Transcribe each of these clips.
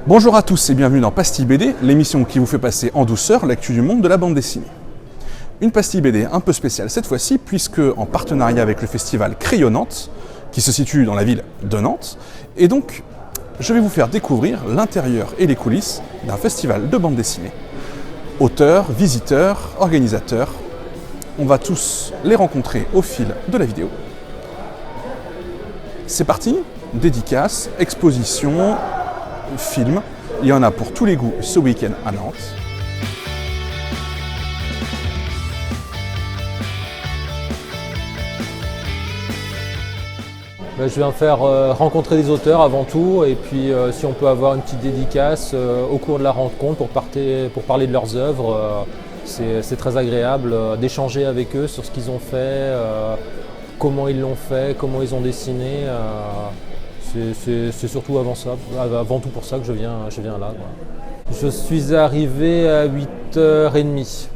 Bonjour à tous et bienvenue dans Pastille BD, l'émission qui vous fait passer en douceur l'actu du monde de la bande dessinée. Une Pastille BD un peu spéciale cette fois-ci, puisque en partenariat avec le festival Crayon Nantes, qui se situe dans la ville de Nantes, et donc je vais vous faire découvrir l'intérieur et les coulisses d'un festival de bande dessinée. Auteurs, visiteurs, organisateurs, on va tous les rencontrer au fil de la vidéo. C'est parti, dédicaces, expositions, films, il y en a pour tous les goûts ce week-end à Nantes. Je viens faire rencontrer des auteurs avant tout et puis si on peut avoir une petite dédicace au cours de la rencontre pour parler de leurs œuvres, c'est très agréable d'échanger avec eux sur ce qu'ils ont fait, comment ils l'ont fait, comment ils ont dessiné. C'est surtout avant tout pour ça que je viens là, quoi. Je suis arrivé à 8h30.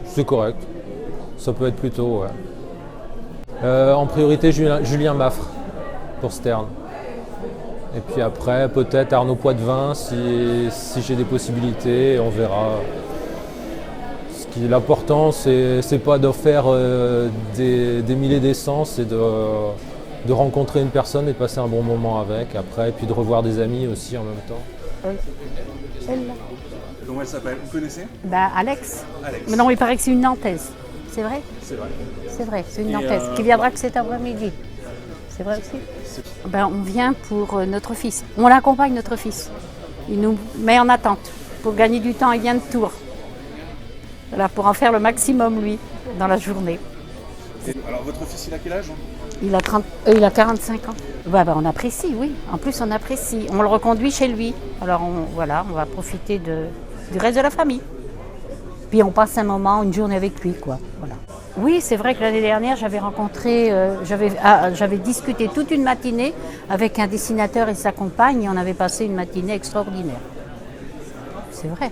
C'est correct. Ça peut être plus tôt, ouais. En priorité, Julien Maffre pour Stern. Et puis après, peut-être Arnaud Poitvin si j'ai des possibilités, on verra. L'important, c'est pas de faire des milliers d'essence, c'est de rencontrer une personne et de passer un bon moment avec après, et puis de revoir des amis aussi en même temps. Celle-là. Comment elle s'appelle? Vous connaissez? Alex. Alex. Mais non, il paraît que c'est une Nantaise. C'est vrai? C'est vrai. C'est vrai, c'est une Nantaise qui viendra que cet après-midi. C'est vrai aussi? On vient pour notre fils. On l'accompagne, notre fils. Il nous met en attente. Pour gagner du temps, il vient de Tours. Voilà, pour en faire le maximum, lui, dans la journée. Alors votre fils, il a quel âge? Il a 45 ans. On apprécie, oui. En plus, on apprécie. On le reconduit chez lui. Alors, on va profiter du reste de la famille. Puis, on passe un moment, une journée avec lui, quoi. Voilà. Oui, c'est vrai que l'année dernière, j'avais discuté toute une matinée avec un dessinateur et sa compagne, et on avait passé une matinée extraordinaire. C'est vrai.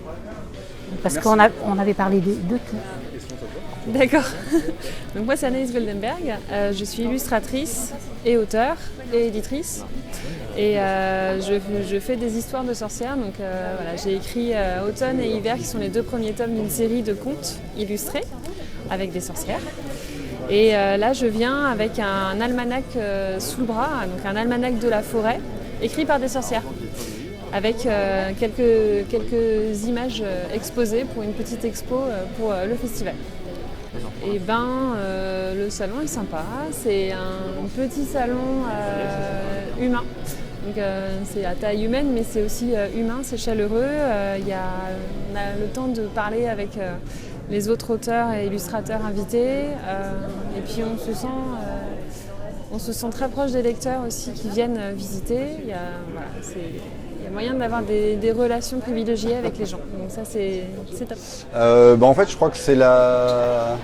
Parce qu'on avait parlé de tout. D'accord. Donc moi c'est Anaïs Goldenberg, je suis illustratrice et auteure et éditrice et je fais des histoires de sorcières. Donc j'ai écrit Automne et Hiver qui sont les deux premiers tomes d'une série de contes illustrés avec des sorcières. Et là je viens avec un almanach sous le bras, donc un almanach de la forêt écrit par des sorcières, avec quelques images exposées pour une petite expo pour le festival. Et le salon est sympa, c'est un petit salon humain. Donc c'est à taille humaine mais c'est aussi humain, c'est chaleureux. On a le temps de parler avec les autres auteurs et illustrateurs invités. Et puis on se sent très proche des lecteurs aussi qui viennent visiter. Il y a moyen d'avoir des relations privilégiées avec les gens. Donc ça c'est top. En fait je crois que c'est la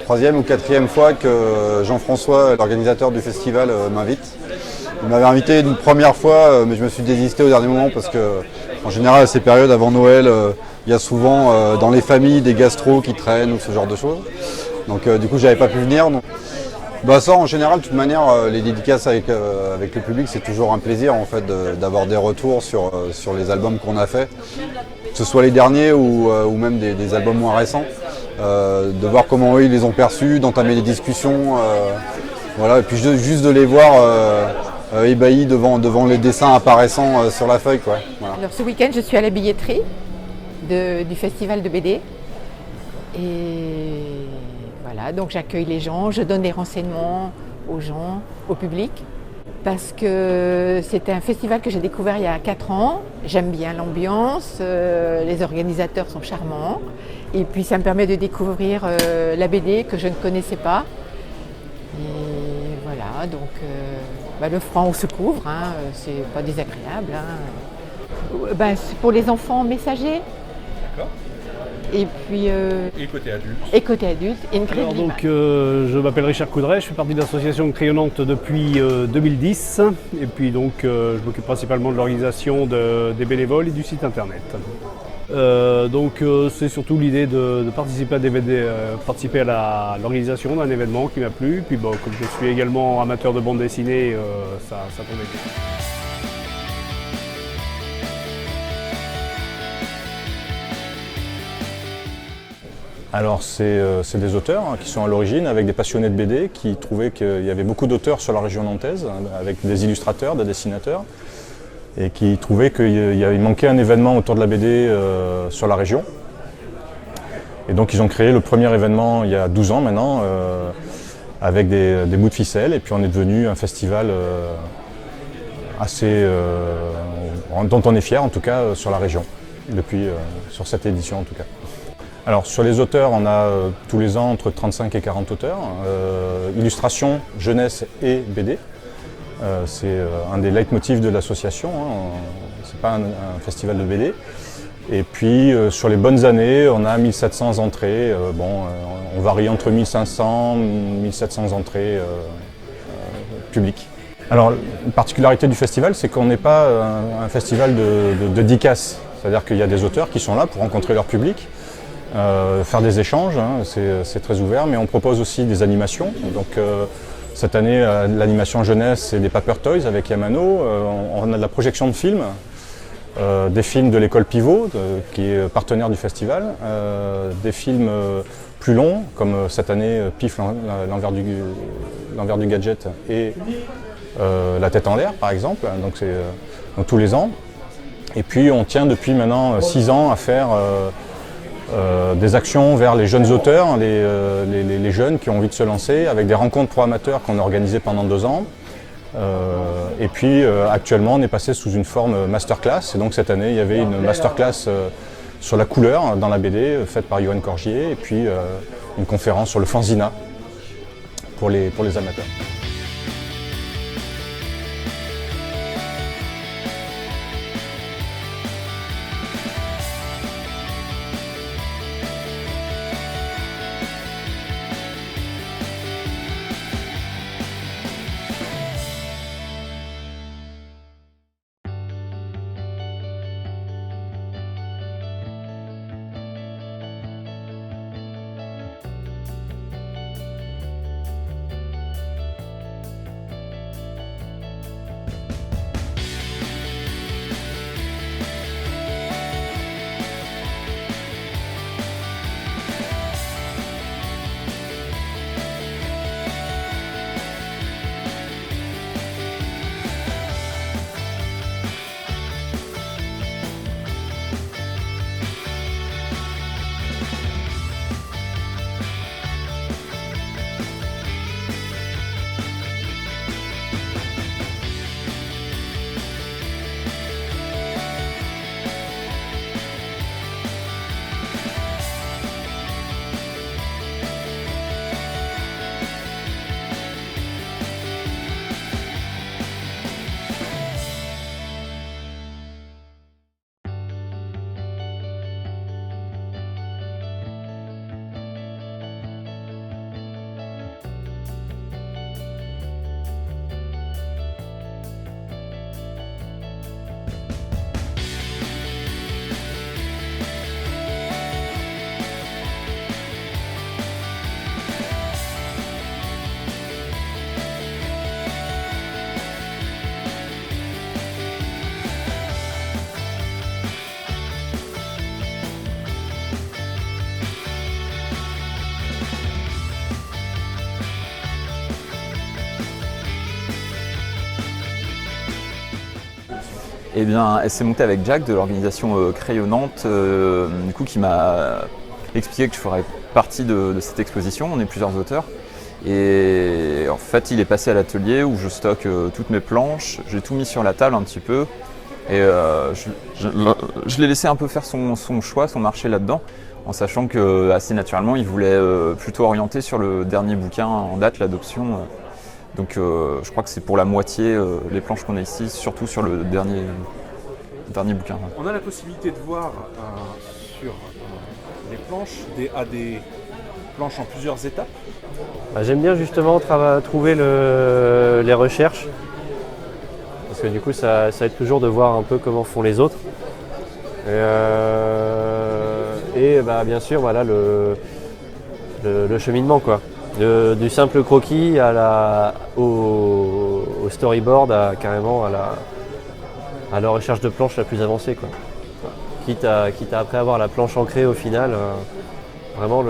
3e ou 4e fois que Jean-François, l'organisateur du festival, m'invite. Il m'avait invité une première fois, mais je me suis désisté au dernier moment parce que, en général, à ces périodes avant Noël, il y a souvent dans les familles des gastros qui traînent ou ce genre de choses. Donc du coup, j'avais pas pu venir. Donc... ça, en général, de toute manière, les dédicaces avec le public, c'est toujours un plaisir en fait d'avoir des retours sur les albums qu'on a fait, que ce soit les derniers ou même des albums moins récents. De voir comment eux ils les ont perçus, d'entamer des discussions, et puis juste de les voir ébahis devant les dessins apparaissant sur la feuille, quoi. Voilà. Alors ce week-end je suis à la billetterie du festival de BD et voilà, donc j'accueille les gens, je donne des renseignements aux gens, au public, parce que c'est un festival que j'ai découvert il y a 4 ans. J'aime bien l'ambiance, les organisateurs sont charmants. Et puis ça me permet de découvrir la BD que je ne connaissais pas. Et voilà, donc le franc on se couvre, c'est pas désagréable. C'est pour les enfants messagers. D'accord. Et puis. Et côté adulte. Et côté adulte, Ingrid Liman. Je m'appelle Richard Coudray, je fais partie de l'association Crayon Nantes depuis 2010. Et puis je m'occupe principalement de l'organisation des bénévoles et du site internet. C'est surtout l'idée de participer à l'organisation d'un événement qui m'a plu. Puis comme je suis également amateur de bande dessinée, ça tombait bien. Alors c'est des auteurs qui sont à l'origine avec des passionnés de BD qui trouvaient qu'il y avait beaucoup d'auteurs sur la région nantaise, avec des illustrateurs, des dessinateurs, et qui trouvaient qu'il manquait un événement autour de la BD sur la région. Et donc ils ont créé le premier événement il y a 12 ans maintenant, avec des bouts de ficelle, et puis on est devenu un festival dont on est fier en tout cas sur la région, depuis sur cette édition en tout cas. Alors sur les auteurs, on a tous les ans entre 35 et 40 auteurs, illustration, jeunesse et BD. C'est un des leitmotifs de l'association, c'est pas un festival de BD. Et puis sur les bonnes années, on a 1700 entrées, on varie entre 1500 et 1700 entrées publiques. Alors une particularité du festival, c'est qu'on n'est pas un festival de dédicaces, c'est-à-dire qu'il y a des auteurs qui sont là pour rencontrer leur public, faire des échanges, c'est très ouvert, mais on propose aussi des animations. Donc cette année, l'animation jeunesse, c'est des Paper Toys avec Yamano, on a de la projection de films. Des films de l'école Pivot, qui est partenaire du festival, des films plus longs, comme cette année Pif, l'envers du gadget, et La tête en l'air par exemple, donc c'est tous les ans. Et puis on tient depuis maintenant 6 ans à faire des actions vers les jeunes auteurs, les jeunes qui ont envie de se lancer, avec des rencontres pro amateurs qu'on a organisées pendant 2 ans. Et puis actuellement on est passé sous une forme masterclass, et donc cette année il y avait une masterclass sur la couleur dans la BD faite par Yoann Corgier, et puis une conférence sur le fanzina pour les amateurs. Eh bien, elle s'est montée avec Jack de l'organisation Crayonnante, du coup, qui m'a expliqué que je ferais partie de cette exposition. On est plusieurs auteurs. Et en fait, il est passé à l'atelier où je stocke toutes mes planches. J'ai tout mis sur la table un petit peu. Et je l'ai laissé un peu faire son choix, son marché là-dedans, en sachant que assez naturellement, il voulait plutôt orienter sur le dernier bouquin en date, l'adoption. Donc je crois que c'est pour la moitié les planches qu'on a ici, surtout sur le dernier bouquin. On a la possibilité de voir sur les planches des planches en plusieurs étapes. J'aime bien justement trouver les recherches, parce que du coup ça aide toujours de voir un peu comment font les autres. Et bien sûr voilà le cheminement quoi. Du simple croquis au storyboard, carrément à la recherche de planche la plus avancée, quoi. Quitte à après avoir la planche ancrée au final, vraiment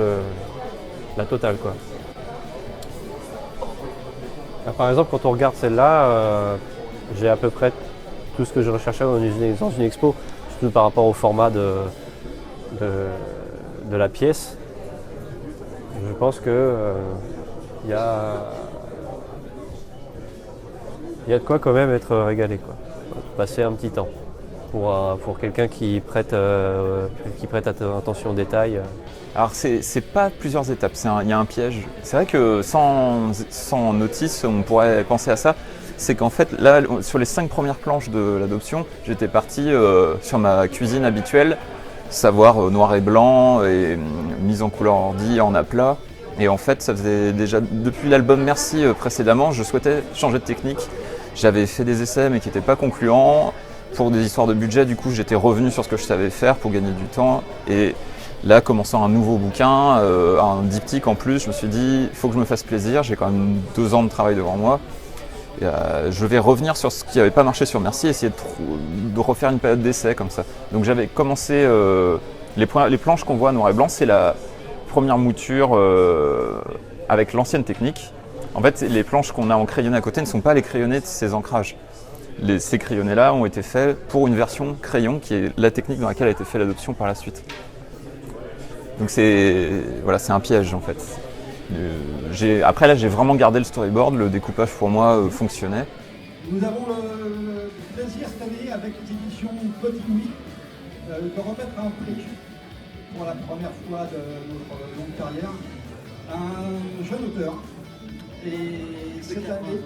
la totale, quoi. Là, par exemple, quand on regarde celle-là, j'ai à peu près tout ce que je recherchais dans une expo, surtout par rapport au format de la pièce. Je pense que il y a de quoi quand même être régalé, quoi. Passer un petit temps pour quelqu'un qui prête attention aux détails. Alors c'est pas plusieurs étapes, il y a un piège. C'est vrai que sans notice, on pourrait penser à ça. C'est qu'en fait, là, sur les 5 premières planches de l'adoption, j'étais parti sur ma cuisine habituelle, savoir noir et blanc et mise en couleur ordi, en aplat. Et en fait, ça faisait déjà, depuis l'album Merci précédemment, je souhaitais changer de technique. J'avais fait des essais mais qui n'étaient pas concluants. Pour des histoires de budget, du coup, j'étais revenu sur ce que je savais faire pour gagner du temps. Et là, commençant un nouveau bouquin, un diptyque en plus, je me suis dit, il faut que je me fasse plaisir. J'ai quand même 2 ans de travail devant moi. Et, je vais revenir sur ce qui n'avait pas marché sur Merci, essayer de refaire une période d'essai comme ça. Donc j'avais commencé, les planches qu'on voit noir et blanc, c'est la première mouture avec l'ancienne technique. En fait, les planches qu'on a en crayonné à côté ne sont pas les crayonnés de ces ancrages. Ces crayonnés-là ont été faits pour une version crayon qui est la technique dans laquelle a été fait l'adoption par la suite. Donc c'est un piège en fait. Après là j'ai vraiment gardé le storyboard, le découpage pour moi fonctionnait. Nous avons le plaisir cette année avec les éditions Petit Louis de remettre un prix pour la première fois de notre longue carrière à un jeune auteur. Et cette année,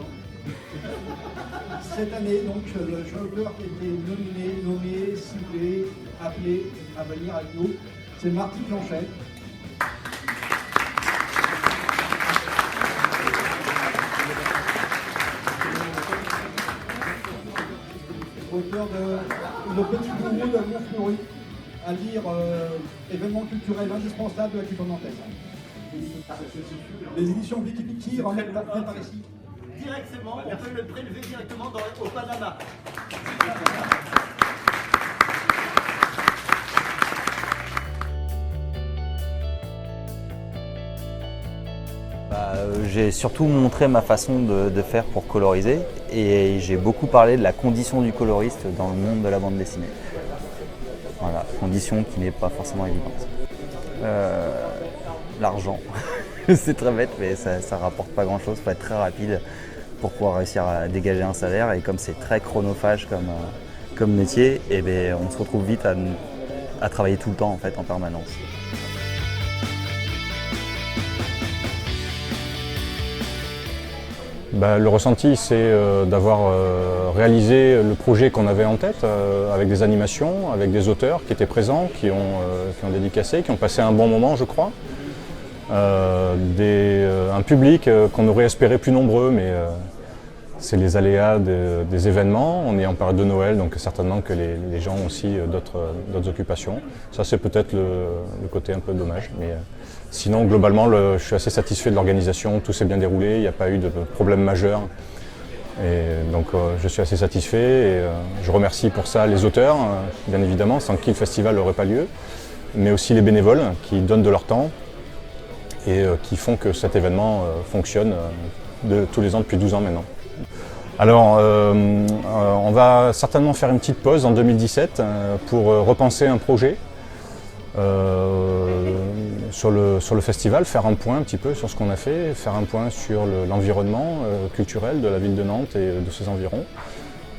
donc, le jeune auteur qui a été nommé, ciblé, appelé à venir avec nous, c'est Marty Planchet. Auteur de Le Petit Bourreau de Montfleury, à lire événement culturel indispensable de la culture nantaise. Les éditions Viki Viki remettent par ici. Directement, on peut le prélever directement au Panama. J'ai surtout montré ma façon de faire pour coloriser et j'ai beaucoup parlé de la condition du coloriste dans le monde de la bande dessinée. Voilà, condition qui n'est pas forcément évidente. L'argent, c'est très bête mais ça rapporte pas grand chose, il faut être très rapide pour pouvoir réussir à dégager un salaire et comme c'est très chronophage comme métier, et on se retrouve vite à travailler tout le temps en fait en permanence. Le ressenti, c'est d'avoir réalisé le projet qu'on avait en tête, avec des animations, avec des auteurs qui étaient présents, qui ont dédicacé, qui ont passé un bon moment, je crois. Un public qu'on aurait espéré plus nombreux, mais c'est les aléas des événements. On est en période de Noël, donc certainement que les gens ont aussi d'autres occupations. Ça, c'est peut-être le côté un peu dommage. Mais sinon, globalement, je suis assez satisfait de l'organisation. Tout s'est bien déroulé, il n'y a pas eu de problème majeur. Et donc, je suis assez satisfait. Et je remercie pour ça les auteurs, bien évidemment, sans qui le festival n'aurait pas lieu, mais aussi les bénévoles qui donnent de leur temps et qui font que cet événement fonctionne tous les ans depuis 12 ans maintenant. Alors, on va certainement faire une petite pause en 2017 pour repenser un projet sur le festival, faire un point un petit peu sur ce qu'on a fait, faire un point sur l'environnement culturel de la ville de Nantes et de ses environs.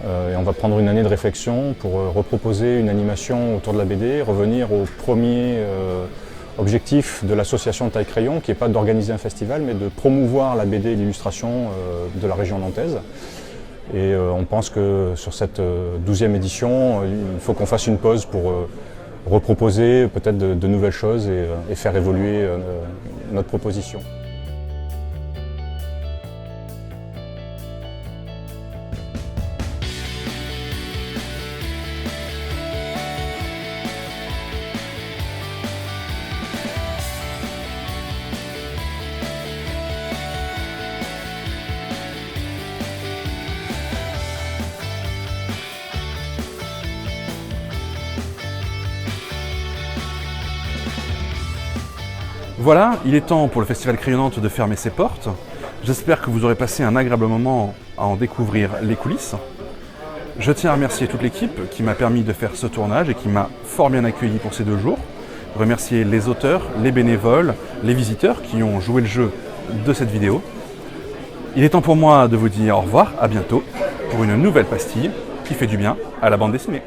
Et on va prendre une année de réflexion pour reproposer une animation autour de la BD, revenir au premier objectif de l'association Taille Crayon, qui n'est pas d'organiser un festival, mais de promouvoir la BD et l'illustration de la région nantaise. Et on pense que sur cette 12e édition, il faut qu'on fasse une pause pour reproposer peut-être de nouvelles choses et faire évoluer notre proposition. Voilà, il est temps pour le Festival Crayonnante de fermer ses portes. J'espère que vous aurez passé un agréable moment à en découvrir les coulisses. Je tiens à remercier toute l'équipe qui m'a permis de faire ce tournage et qui m'a fort bien accueilli pour ces 2 jours. Remercier les auteurs, les bénévoles, les visiteurs qui ont joué le jeu de cette vidéo. Il est temps pour moi de vous dire au revoir, à bientôt, pour une nouvelle pastille qui fait du bien à la bande dessinée.